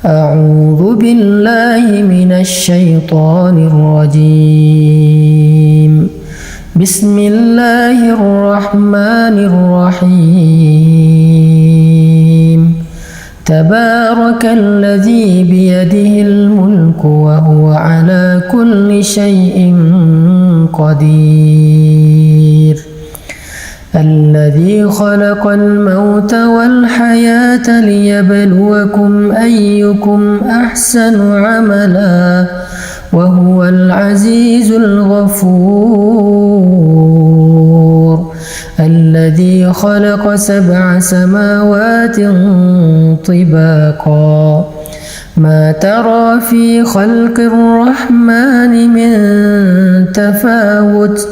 أعوذ بالله من الشيطان الرجيم. بسم الله الرحمن الرحيم. تبارك الذي بيده الملك وهو على كل شيء قدير. الذي خلق الموت والحياة ليبلوكم أيكم أحسن عملا وهو العزيز الغفور. الذي خلق 7 سماوات طباقا ما ترى في خلق الرحمن من تفاوت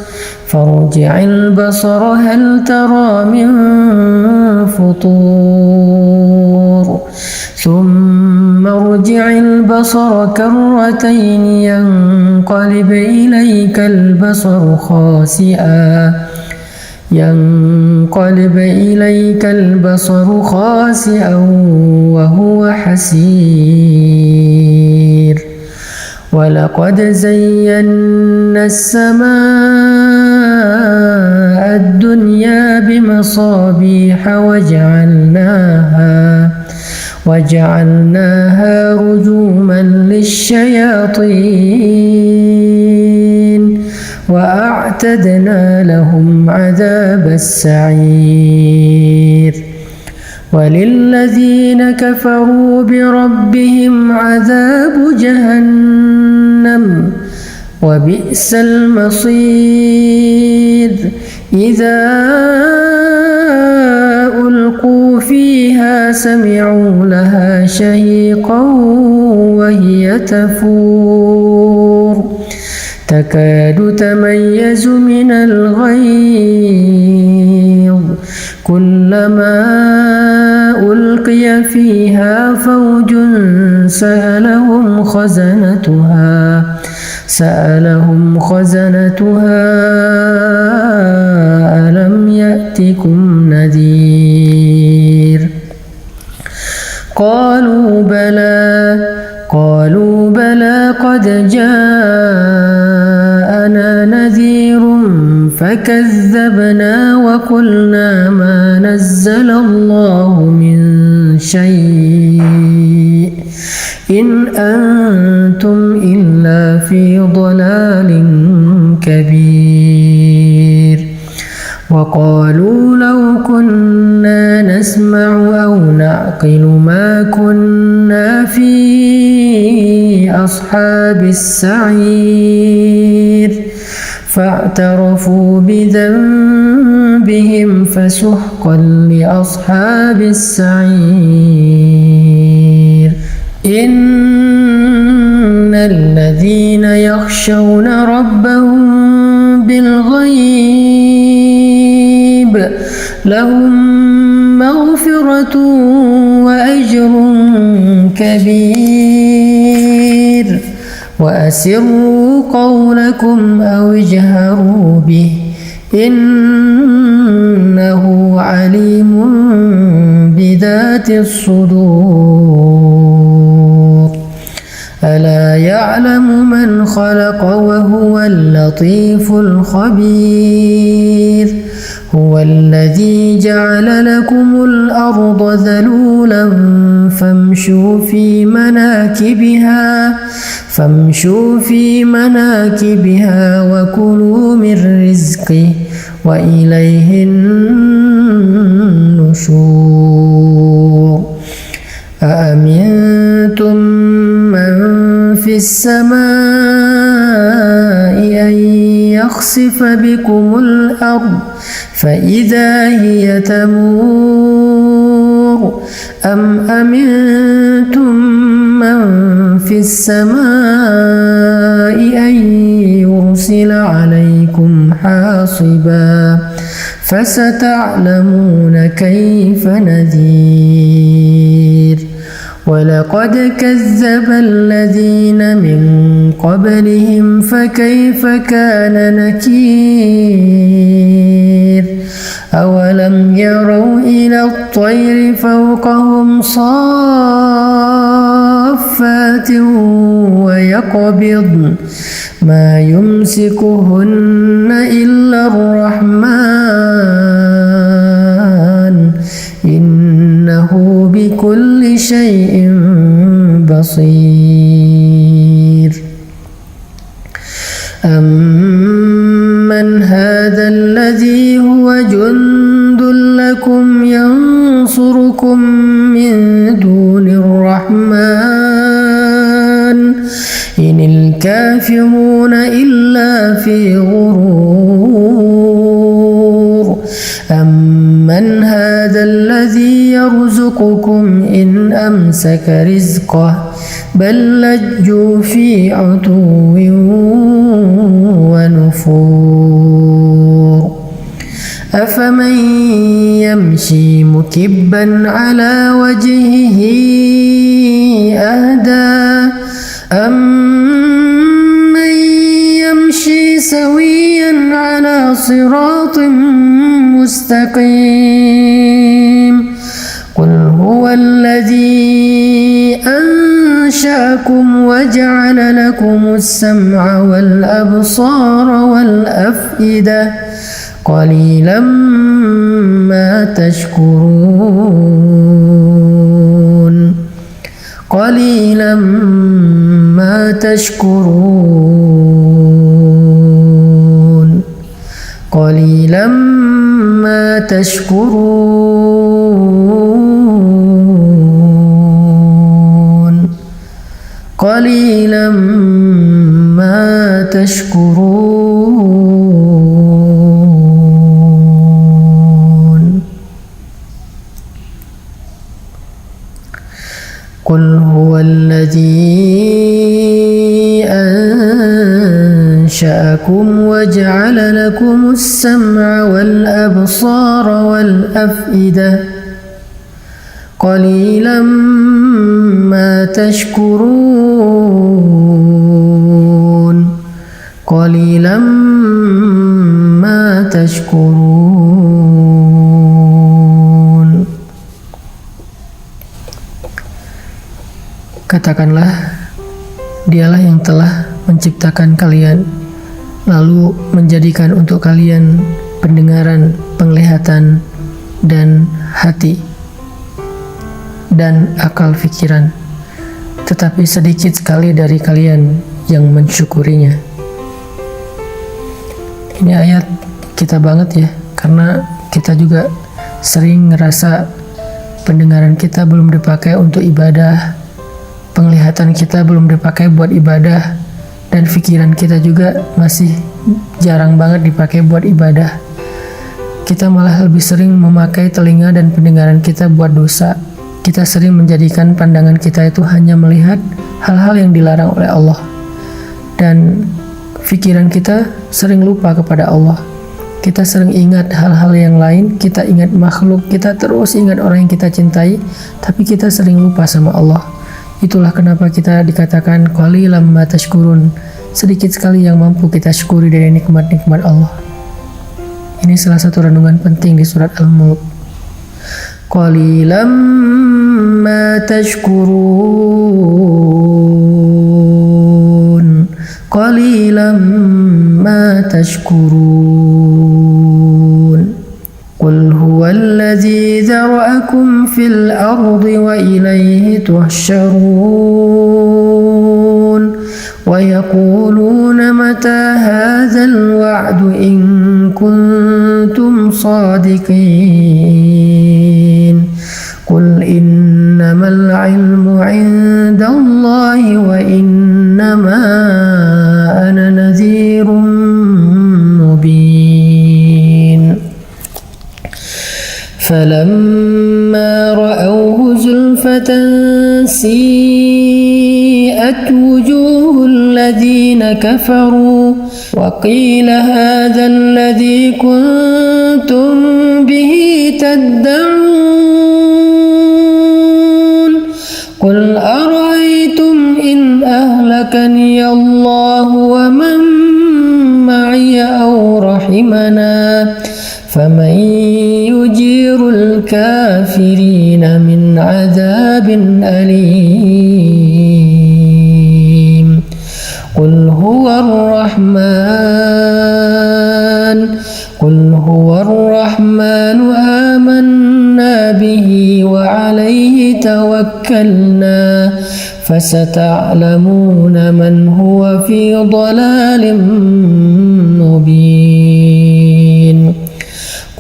فارجع البصر هل ترى من فطور ثم ارجع البصر كرتين ينقلب إليك البصر خاسئا وهو حسير. ولقد زينا السماء الدنيا بمصابيح وجعلناها رجوما للشياطين وأعتدنا لهم عذاب السعير. وللذين كفروا بربهم عذاب جهنم وبئس المصير. إذا ألقوا فيها سمعوا لها شهيقا وهي تفور تكاد تميز من الغيظ كلما ألقي فيها فوج سألهم خزنتها ألم يأتكم نذير. قالوا بلى قد جاءنا نذير فكذبنا وقلنا ما نزل الله من شيء إن أنتم إلا في ضلال كبير. وقالوا لو كنا نسمع أو نعقل ما كنا في أصحاب السعير فاعترفوا بذنبهم فسحقا لأصحاب السعير. إن الذين يخشون ربهم بالغيب لهم مغفرة وأجر كبير. وأسروا قولكم أو اجهروا به إنه عليم بذات الصدور. ألا يعلم من خلق وهو اللطيف الخبير. هو الذي جعل لكم الأرض ذلولا فامشوا في مناكبها وكلوا من رزقه وإليه النشور. أأمنتم من في السماء أن يخسف بكم الأرض فإذا هي تمور أم أمنتم من في السماء أن يرسل عليكم حاصبا فستعلمون كيف نذير. ولقد كذب الذين من قبلهم فكيف كان نكير. أولم يروا إلى الطير فوقهم صافات صفات ويقبض ما يمسكهن إلا الرحمن إنه بكل شيء بصير أمن هذا الذي هو جند لكم ينصركم من دون الرحمن إن الكافرون إلا في غرور أمن هذا الذي يرزقكم إن أمسك رزقه بل لجوا في عتو ونفور أفمن يمشي مكبا على وجهه أهدى أمن يمشي سويا على صراط مستقيم قل هو الذي أنشأكم وجعل لكم السمع والأبصار والأفئدة قليلا ما تشكرون قليلا ما تشكرون قليلا ما تشكرون قليلا ما تشكرون قل هو الذي أنشأكم وجعل لكم السمع والأبصار والأفئدة قليلا ما تشكرون قليلا ما تشكرون. Katakanlah, Dialah yang telah menciptakan kalian, lalu menjadikan untuk kalian pendengaran, penglihatan, dan hati, dan akal pikiran. Tetapi sedikit sekali dari kalian yang mensyukurinya. Ini ayat kita banget ya, karena kita juga sering ngerasa pendengaran kita belum dipakai untuk ibadah, penglihatan kita belum dipakai buat ibadah, dan pikiran kita juga masih jarang banget dipakai buat ibadah. Kita malah lebih sering memakai telinga dan pendengaran kita buat dosa. Kita sering menjadikan pandangan kita itu hanya melihat hal-hal yang dilarang oleh Allah, dan pikiran kita sering lupa kepada Allah. Kita sering ingat hal-hal yang lain, kita ingat makhluk, kita terus ingat orang yang kita cintai, tapi kita sering lupa sama Allah. Itulah kenapa kita dikatakan qalilan ma tashkurun, sedikit sekali yang mampu kita syukuri dari nikmat-nikmat Allah. Ini salah satu renungan penting di surat Al-Mulk. Qalilan ma tashkurun, qalilan ma tashkurun. Qul huwallazi zara'akum fil ardi wa ilayhi tuhsyarun wa yaquluna mata hadzal wa'du in kuntum sadiqin. Qul innamal ilmu 'indallahi wa innama ana nadhirun mubin. فلما رأوه زلفة سيئت وجوه الذين كفروا وقيل هذا الذي كنتم به تدعون قل أرأيتم إن أهلكني الله ومن معي أو رحمنا فمن يجير الكافرين من عذاب أليم. فستعلمون من هو في ضلال مبين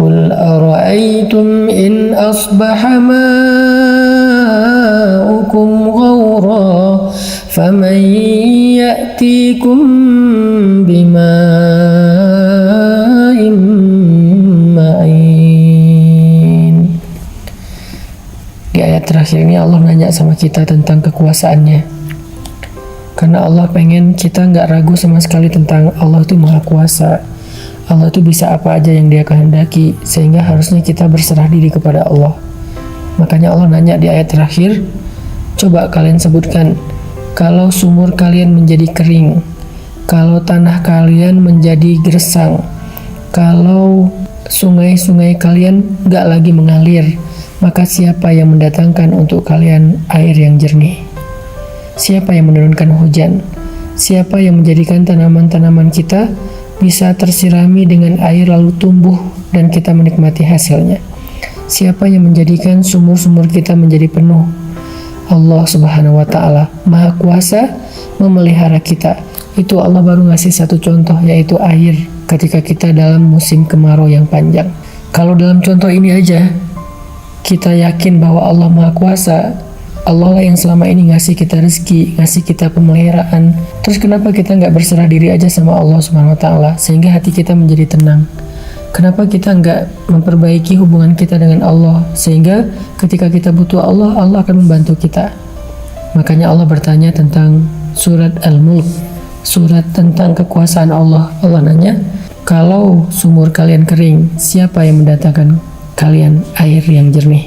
قل أرأيتم إن أصبح ماؤكم غورا فمن يأتيكم بماء معين. Di ayat terakhir ini Allah nanya sama kita tentang kekuasaannya, karena Allah pengen kita nggak ragu sama sekali tentang Allah itu maha kuasa. Allah itu bisa apa aja yang dia kehendaki, sehingga harusnya kita berserah diri kepada Allah. Makanya Allah nanya di ayat terakhir, coba kalian sebutkan, kalau sumur kalian menjadi kering, kalau tanah kalian menjadi gersang, kalau sungai-sungai kalian nggak lagi mengalir, maka siapa yang mendatangkan untuk kalian air yang jernih? Siapa yang menurunkan hujan? Siapa yang menjadikan tanaman-tanaman kita bisa tersirami dengan air lalu tumbuh dan kita menikmati hasilnya? Siapa yang menjadikan sumur-sumur kita menjadi penuh? Allah Subhanahu wa Ta'ala, Maha Kuasa, memelihara kita. Itu Allah baru ngasih satu contoh, yaitu air ketika kita dalam musim kemarau yang panjang. Kalau dalam contoh ini aja kita yakin bahwa Allah Maha Kuasa, Allah lah yang selama ini ngasih kita rezeki, ngasih kita pemeliharaan. Terus kenapa kita nggak berserah diri aja sama Allah Subhanahu Wa Taala sehingga hati kita menjadi tenang? Kenapa kita nggak memperbaiki hubungan kita dengan Allah sehingga ketika kita butuh Allah, Allah akan membantu kita? Makanya Allah bertanya tentang surat Al-Mulk, surat tentang kekuasaan Allah. Allah nanya, kalau sumur kalian kering, siapa yang mendatangkan kalian air yang jernih?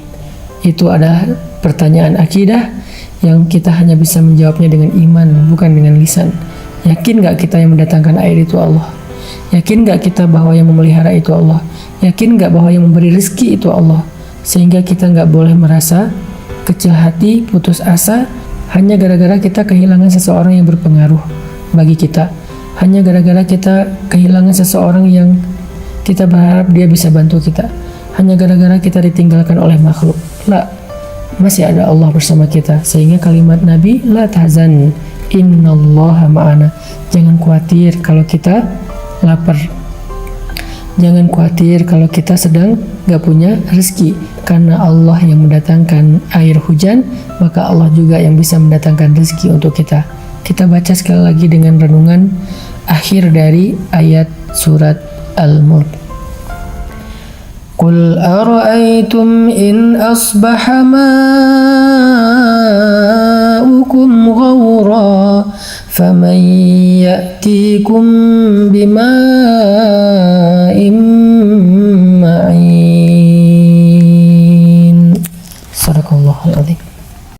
Itu adalah pertanyaan akidah yang kita hanya bisa menjawabnya dengan iman, bukan dengan lisan. Yakin gak kita yang mendatangkan air itu Allah? Yakin gak kita bahwa yang memelihara itu Allah? Yakin gak bahwa yang memberi rezeki itu Allah? Sehingga kita gak boleh merasa kecil hati, putus asa hanya gara-gara kita kehilangan seseorang yang berpengaruh bagi kita, hanya gara-gara kita kehilangan seseorang yang kita berharap dia bisa bantu kita, hanya gara-gara kita ditinggalkan oleh makhluk. La, masih ada Allah bersama kita. Sehingga kalimat Nabi, la tahzan, innallaha ma'ana. Jangan khawatir kalau kita lapar, jangan khawatir kalau kita sedang gak punya rezeki, karena Allah yang mendatangkan air hujan, maka Allah juga yang bisa mendatangkan rezeki untuk kita. Kita baca sekali lagi dengan renungan akhir dari ayat surat Al-Mulk. Qul ara'aytum in asbaha ma'ukum ghawra faman ya'tikum bima'in ma'in. Sadaqallahul adzim.